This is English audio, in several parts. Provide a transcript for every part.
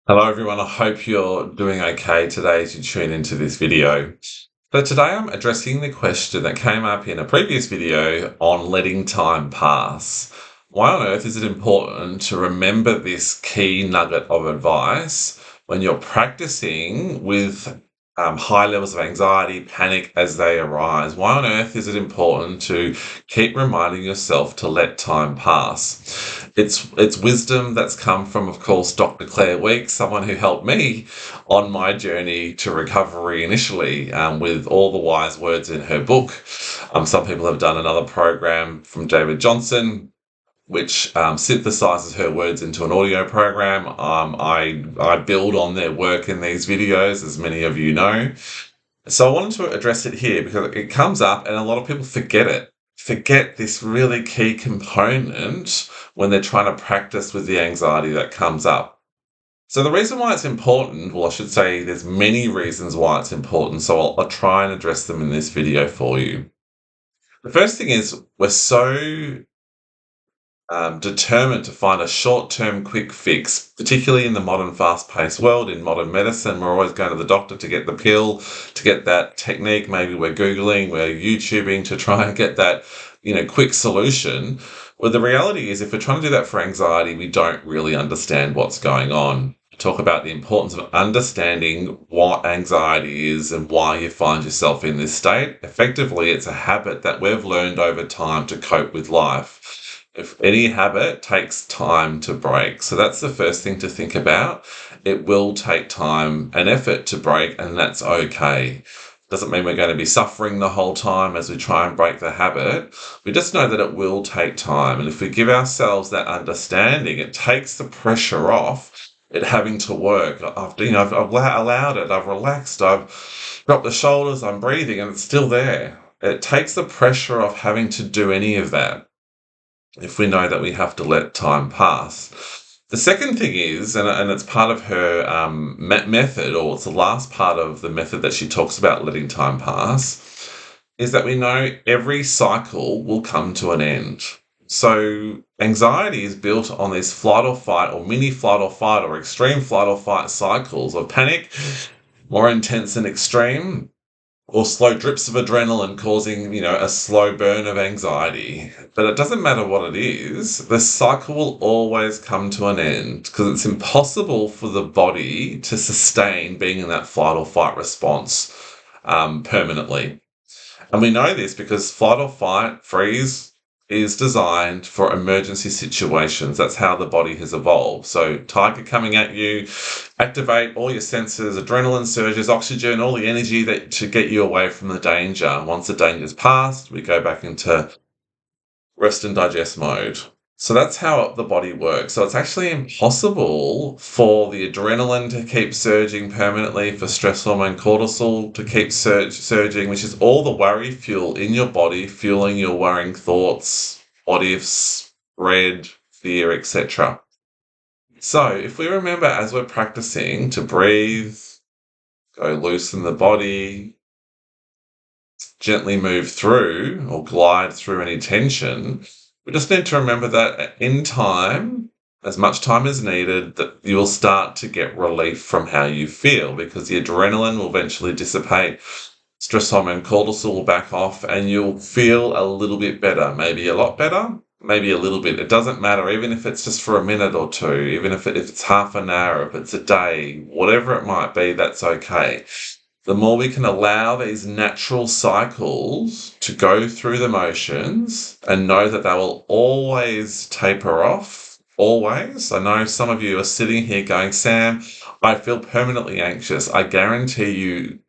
Hello everyone, I hope you're doing okay today as you tune into this video. So today I'm addressing the question that came up in a previous video on letting time pass. Why on earth is it important to remember this key nugget of advice when you're practicing with high levels of anxiety, panic as they arise? Why on earth is it important to keep reminding yourself to let time pass? It's wisdom that's come from, of course, Dr. Claire Weeks, someone who helped me on my journey to recovery initially, with all the wise words in her book. Some people have done another program from David Johnson, which synthesizes her words into an audio program. I build on their work in these videos, as many of you know. So I wanted to address it here because it comes up and a lot of people forget it. Forget this really key component when they're trying to practice with the anxiety that comes up. So the reason why it's important, well, I should say there's many reasons why it's important, so I'll try and address them in this video for you. The first thing is we're so determined to find a short-term quick fix, particularly in the modern fast-paced world. In modern medicine, we're always going to the doctor to get the pill, to get that technique. Maybe we're Googling, we're YouTubing to try and get that, quick solution. Well, the reality is if we're trying to do that for anxiety, we don't really understand what's going on. Talk about the importance of understanding what anxiety is and why you find yourself in this state. Effectively, it's a habit that we've learned over time to cope with life. If any habit takes time to break. So that's the first thing to think about. It will take time and effort to break, and that's okay. Doesn't mean we're going to be suffering the whole time as we try and break the habit. We just know that it will take time. And if we give ourselves that understanding, it takes the pressure off it having to work. I've allowed it, I've relaxed, I've dropped the shoulders, I'm breathing, and it's still there. It takes the pressure off having to do any of that if we know that we have to let time pass. The second thing is, and it's part of her method, or it's the last part of the method that she talks about letting time pass, is that we know every cycle will come to an end. So anxiety is built on these flight or fight, or mini flight or fight, or extreme flight or fight cycles of panic, more intense and extreme, or slow drips of adrenaline causing, a slow burn of anxiety. But it doesn't matter what it is, the cycle will always come to an end because it's impossible for the body to sustain being in that flight or fight response permanently. And we know this because flight or fight, freeze, is designed for emergency situations. That's how the body has evolved. So tiger coming at you, activate all your senses, adrenaline surges, oxygen, all the energy that to get you away from the danger. Once the danger's passed, we go back into rest and digest mode. So that's how the body works. So it's actually impossible for the adrenaline to keep surging permanently, for stress hormone cortisol to keep surging, which is all the worry fuel in your body, fueling your worrying thoughts, what ifs, dread, fear, etc. So if we remember as we're practicing to breathe, go loosen the body, gently move through or glide through any tension, we just need to remember that in time, as much time as needed, that you will start to get relief from how you feel because the adrenaline will eventually dissipate, stress hormone cortisol will back off, and you'll feel a little bit better, maybe a lot better, maybe a little bit. It doesn't matter, even if it's just for a minute or two, even if it's half an hour, if it's a day, whatever it might be, that's okay. The more we can allow these natural cycles to go through the motions and know that they will always taper off, always. I know some of you are sitting here going, Sam, I feel permanently anxious. I guarantee you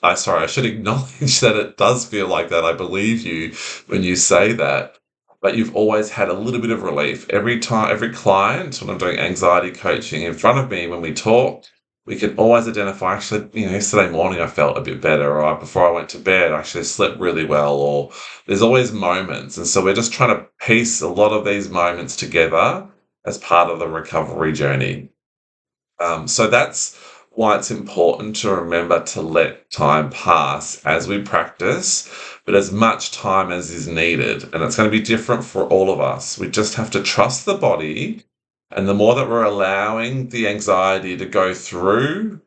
I should acknowledge that it does feel like that. I believe you when you say that. But you've always had a little bit of relief. Every time, every client, when I'm doing anxiety coaching in front of me, when we talk, we can always identify, actually, yesterday morning I felt a bit better, or before I went to bed, I actually slept really well, or there's always moments. And so we're just trying to piece a lot of these moments together as part of the recovery journey. So that's why it's important to remember to let time pass as we practice, but as much time as is needed. And it's going to be different for all of us. We just have to trust the body And the more that we're allowing the anxiety to go through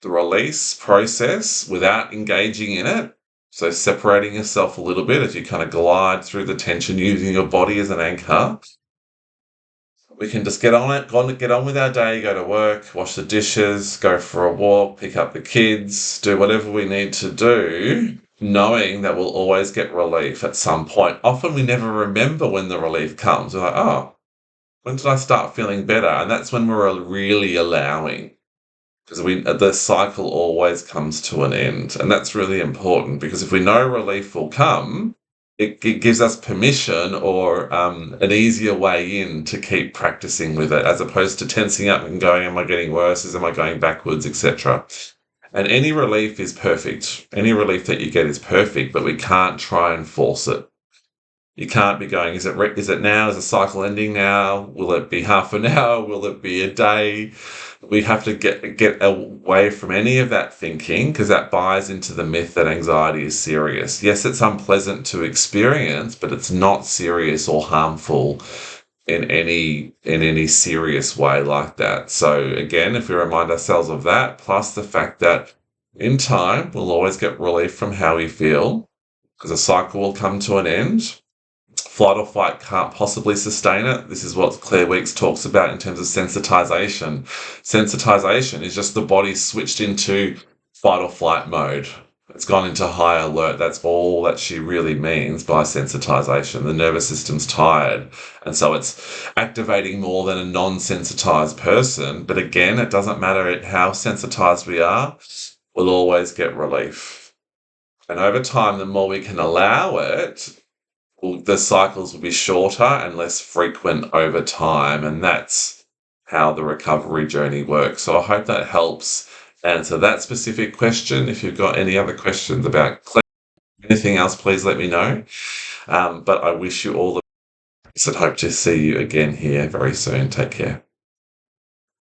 the release process without engaging in it, so separating yourself a little bit as you kind of glide through the tension using your body as an anchor, we can just get on it, get on with our day, go to work, wash the dishes, go for a walk, pick up the kids, do whatever we need to do, knowing that we'll always get relief at some point. Often we never remember when the relief comes. We're like, oh, when did I start feeling better? And that's when we're really allowing, because the cycle always comes to an end. And that's really important, because if we know relief will come, it gives us permission or an easier way in to keep practicing with it, as opposed to tensing up and going, am I getting worse? Am I going backwards, etc. And any relief is perfect. Any relief that you get is perfect, but we can't try and force it. You can't be going, is it now? Is the cycle ending now? Will it be half an hour? Will it be a day? We have to get away from any of that thinking, because that buys into the myth that anxiety is serious. Yes, it's unpleasant to experience, but it's not serious or harmful in any serious way like that. So again, if we remind ourselves of that, plus the fact that in time we'll always get relief from how we feel, because a cycle will come to an end. Flight or fight can't possibly sustain it. This is what Claire Weekes talks about in terms of sensitization. Sensitization is just the body switched into fight or flight mode. It's gone into high alert. That's all that she really means by sensitization. The nervous system's tired, and so it's activating more than a non-sensitized person. But again, it doesn't matter how sensitized we are, we'll always get relief. And over time, the more we can allow it, the cycles will be shorter and less frequent over time, and that's how the recovery journey works. So I hope that helps answer that specific question. If you've got any other questions about anything else, please let me know. But I wish you all the best and hope to see you again here very soon. Take care.